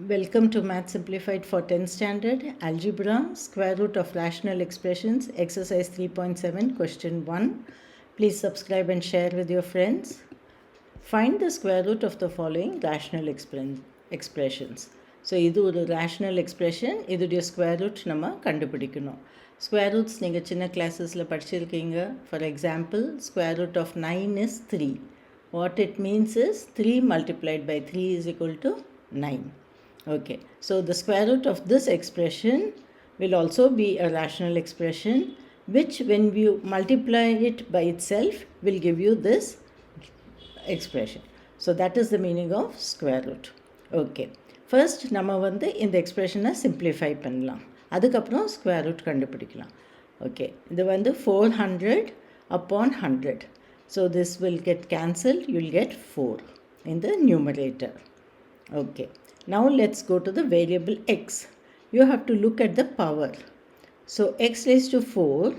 Welcome to Math Simplified for 10th Standard, Algebra, Square Root of Rational Expressions, Exercise 3.7, Question 1. Please subscribe and share with your friends. Find the square root of the following rational expressions. So, இது ஒரு rational expression, இதுடைய square root நம்ம கண்டுபிடிக்கணும். Square roots நீங்கள் சின்ன கிளாஸஸில் படிச்சிருக்கீங்க. For example, square root of 9 is 3. What it means is 3 multiplied by 3 is equal to 9. Okay, so the square root of this expression will also be a rational expression, which when you multiply it by itself will give you this expression. So that is the meaning of square root. Okay, first நம்ம வந்து இந்த எக்ஸ்பிரஷனை simplify பண்ணலாம், அதுக்கப்புறம் square root கண்டுபிடிக்கலாம். Okay, இது வந்து 400 upon 100. So this will get cancelled, you will get 4 in the numerator. Okay, now let's go to the variable x. You have to look at the power. So x raised to 4,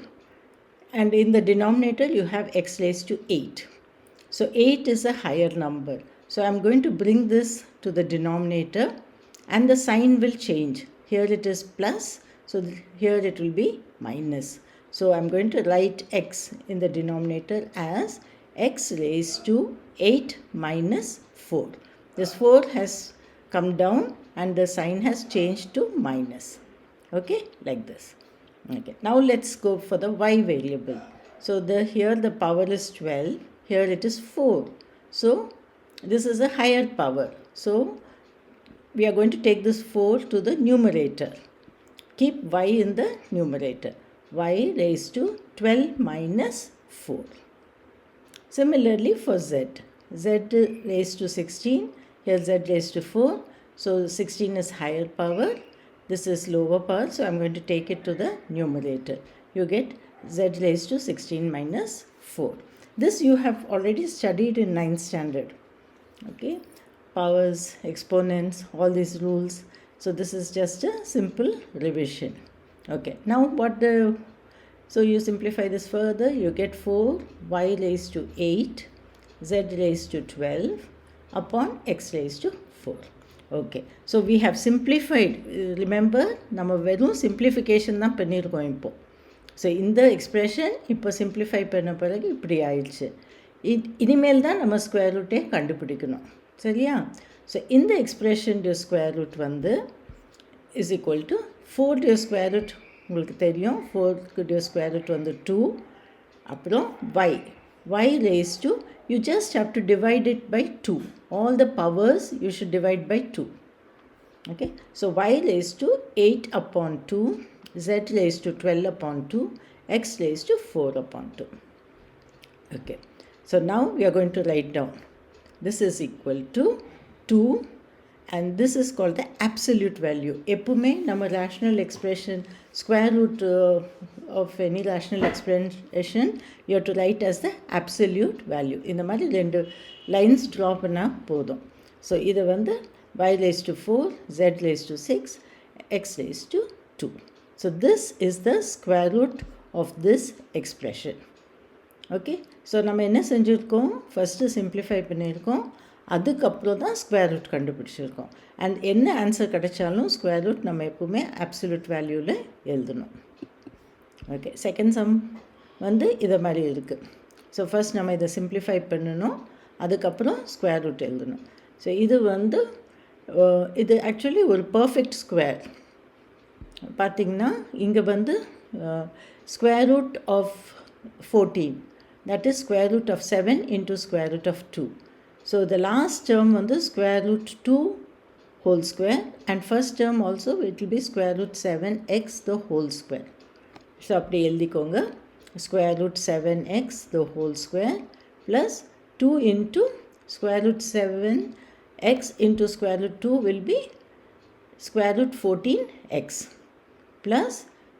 and in the denominator you have x raised to 8. So 8 is a higher number. So I'm going to bring this to the denominator and the sign will change. Here it is plus, so here it will be minus. So I'm going to write x in the denominator as x raised to 8 minus 4. This 4 has come down and the sign has changed to minus. Okay, like this. Okay, now let's go for the y variable. So here the power is 12, here it is 4. So this is a higher power. So we are going to take this 4 to the numerator. Keep y in the numerator. Y raised to 12 minus 4. Similarly for z. Z raised to 16. Here z raised to 4. So 16 is higher power. This is lower power. So I'm going to take it to the numerator. You get z raised to 16 minus 4. This you have already studied in 9th standard. Okay. Powers, exponents, all these rules. So this is just a simple revision. Okay. Now so you simplify this further. You get 4 y raised to 8 z raised to 12 upon x raised to 4. Okay, so we have simplified. Remember, நம்ம வெறும் simplification தான் பண்ணியிருக்கோம் இப்போ. So இந்த expression இப்போ simplify பண்ண பிறகு இப்படி ஆயிடுச்சு. இனிமேல் தான் நம்ம ஸ்கொயர் ரூட்டே கண்டுபிடிக்கணும், சரியா? ஸோ இந்த எக்ஸ்பிரஷனுடைய ஸ்கொயர் ரூட் வந்து is equal to 4 square root உங்களுக்கு தெரியும். 4 ஸ்கொயர் ரூட் வந்து 2. அப்புறம் y raised to, you just have to divide it by 2. All the powers you should divide by 2. Okay, so y raised to 8 upon 2, z raised to 12 upon 2, x raised to 4 upon 2. Okay, so now we are going to write down. This is equal to 2, and this is called the absolute value. எப்பவுமே நம்ம rational expression, square root of any rational expression, you have to write as the absolute value. இந்த மாதிரி 2 lines draw பண்ணா போதும். So இது வந்து y raised to 4, z raised to 6, x raised to 2. So this is the square root of this expression. Okay, so நம்ம என்ன செஞ்சுருக்கோம்? First simplify பண்ணியிருக்கோம், அதுக்கப்புறம் தான் ஸ்கொயர் ரூட் கண்டுபிடிச்சிருக்கோம். அண்ட் என்ன ஆன்சர் கிடைச்சாலும் ஸ்கொயர் ரூட் நம்ம எப்பவுமே அப்சல்யூட் வேல்யூவில் எழுதணும். ஓகே, செகண்ட் சம் வந்து இதை மாதிரி இருக்குது. ஸோ ஃபஸ்ட் நம்ம இதை சிம்பிளிஃபை பண்ணணும், அதுக்கப்புறம் ஸ்கொயர் ரூட் எழுதணும். ஸோ இது வந்து இது ஆக்சுவலி ஒரு பர்ஃபெக்ட் ஸ்கொயர். பார்த்திங்கன்னா இங்கே வந்து square root of 14, that is square root of 7 into square root of 2. So the last term வந்து square root 2 whole square, and first term also it will be square root 7x the whole square. So அப்படி எழுதிக்கோங்க, square root 7x the whole square plus 2 into square root 7x into square root 2 will be square root 14x plus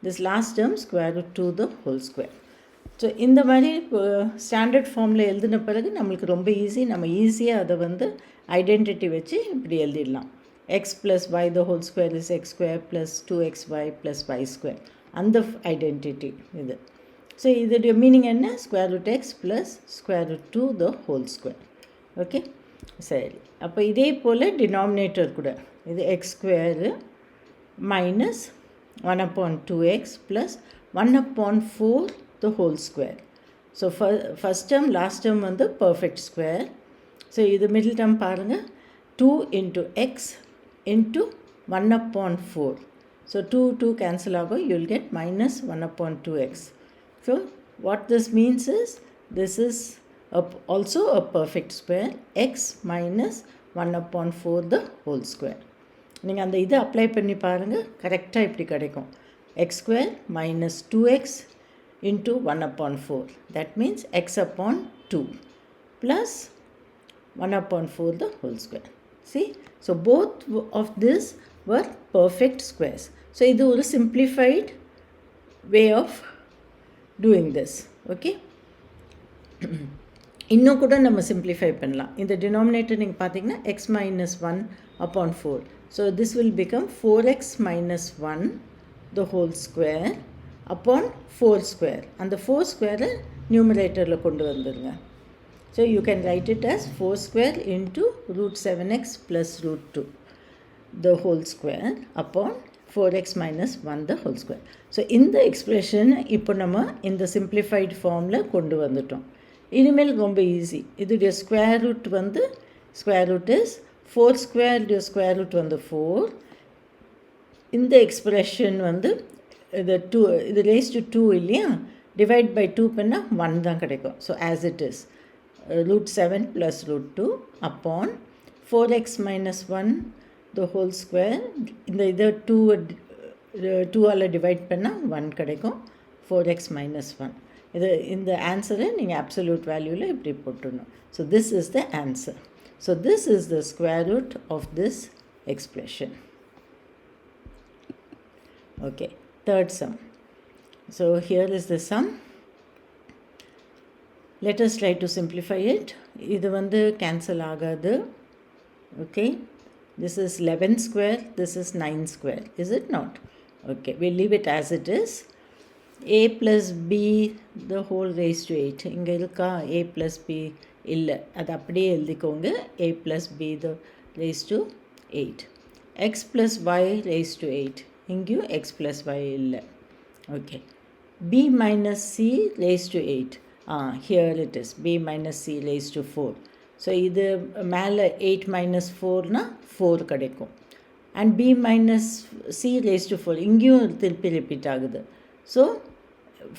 this last term square root 2 the whole square. So இந்த மாதிரி standard ஃபார்மில் எழுதின பிறகு நம்மளுக்கு ரொம்ப easy. நம்ம ஈஸியாக அதை வந்து ஐடென்டிட்டி வச்சு இப்படி எழுதிடலாம். X plus Y the whole square is X square plus 2xy plus Y square, அந்த ஐடென்டிட்டி இது. ஸோ இதோடைய மீனிங் என்ன? Square root X plus square root 2 the whole square. Okay, சரி, அப்போ இதே போல் டினாமினேட்டர் கூட இது X square minus 1/2x plus 1/4 the whole square. So first term last term வந்து பர்ஃபெக்ட் ஸ்கொயர். ஸோ இது மிடில் டேர்ம் பாருங்கள், 2 into x into 1/4. So 2 cancel ஆகும், you will get minus 1/2x. So what this means is, this is also a perfect square, x minus 1/4 the whole square. நீங்கள் அந்த இதை apply பண்ணி பாருங்கள், கரெக்டாக இப்படி கிடைக்கும். x square minus 2x into 1/4. That means x upon 2 plus 1/4 the whole square. See, so both of this were perfect squares. So இது ஒரு simplified way of doing this. Okay, இன்னும் கூட நம்ம simplify பண்ணலாம். இந்த denominator நீங்கள் பார்த்தீங்கன்னா x minus 1/4. So this will become 4x minus 1 the whole square upon 4 square. அந்த 4 square நியூமரேட்டரில் கொண்டு வந்துடுங்க. So you can write it as 4 square into root 7x plus root 2 the whole square upon 4x minus 1 the whole square. So இந்த expression இப்போ நம்ம இந்த simplified formல கொண்டு வந்துட்டோம். இனிமேல் ரொம்ப ஈஸி. இதோடைய ஸ்கொயர் ரூட் வந்து ஸ்கொயர் ரூட் இஸ் 4 ஸ்கொயருடைய ஸ்கொயர் ரூட் வந்து 4. இந்த எக்ஸ்பிரஷன் வந்து இது ரேஸ் டு 2 இல்லையா, டிவைட் பை 2 பண்ணால் 1 தான் கிடைக்கும். So as it is root 7 plus root 2 upon 4x minus 1 the whole square. இந்த 2ஆல் டிவைட் பண்ணால் 1 கிடைக்கும், 4x minus 1. இந்த ஆன்சரை நீங்கள் அப்சல்யூட் வேல்யூவில் இப்படி போட்டுடணும். So this is the answer. So this is the square root of this expression. Okay, third sum. So here is the sum. Let us try to simplify it. இது வந்து cancel ஆகாது. Okay, this is 11 square, this is 9 square, is it not? Okay, we'll leave it as it is. A plus b the whole raised to 8. இங்கே இருக்கா a plus b? இல்லை, அது அப்படியே எழுதிக்கோங்க. a plus b the raised to 8. x plus y raised to 8. இங்கேயும் x plus y இல்லை. Okay, b minus c raised to 8. Here it is, b minus c raised to 4. So இது மேலே 8 minus 4னா 4 கிடைக்கும். And b minus c raised to 4 இங்கேயும் திருப்பி repeat ஆகுது. So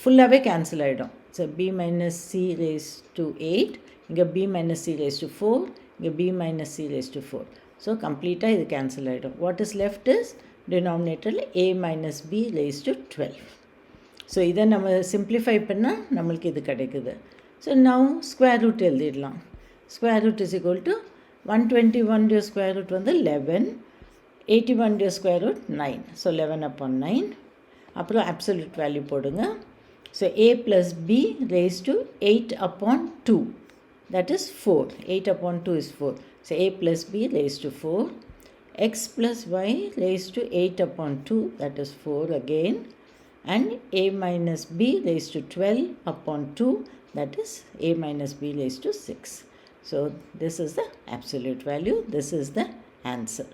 ஃபுல்லாகவே cancel ஆகிடும். So b minus c raised to 8, இங்கே b minus c raised to 4, இங்கே b minus c raised to 4. So கம்ப்ளீட்டாக இது கேன்சல் ஆகிடும். வாட் இஸ் லெஃப்ட் இஸ் டினாமினேட்டரில் a minus b raised to 12. So இதை நம்ம சிம்ப்ளிஃபை பண்ணால் நம்மளுக்கு இது கிடைக்குது. ஸோ நவ் ஸ்கொயர் ரூட் எழுதிடலாம். Square root is equal to 121 square root வந்து 11, 81 ஸ்கொயர் ரூட் 9. ஸோ 11/9. அப்புறம் அப்சல்யூட் வேல்யூ போடுங்க. So a plus b raised to 8/2, that is 4. 8/2 is 4. So a plus b raised to 4. X plus y raised to 8/2, that is 4 again. And a minus b raised to 12/2, that is a minus b raised to 6. So this is the absolute value. This is the answer.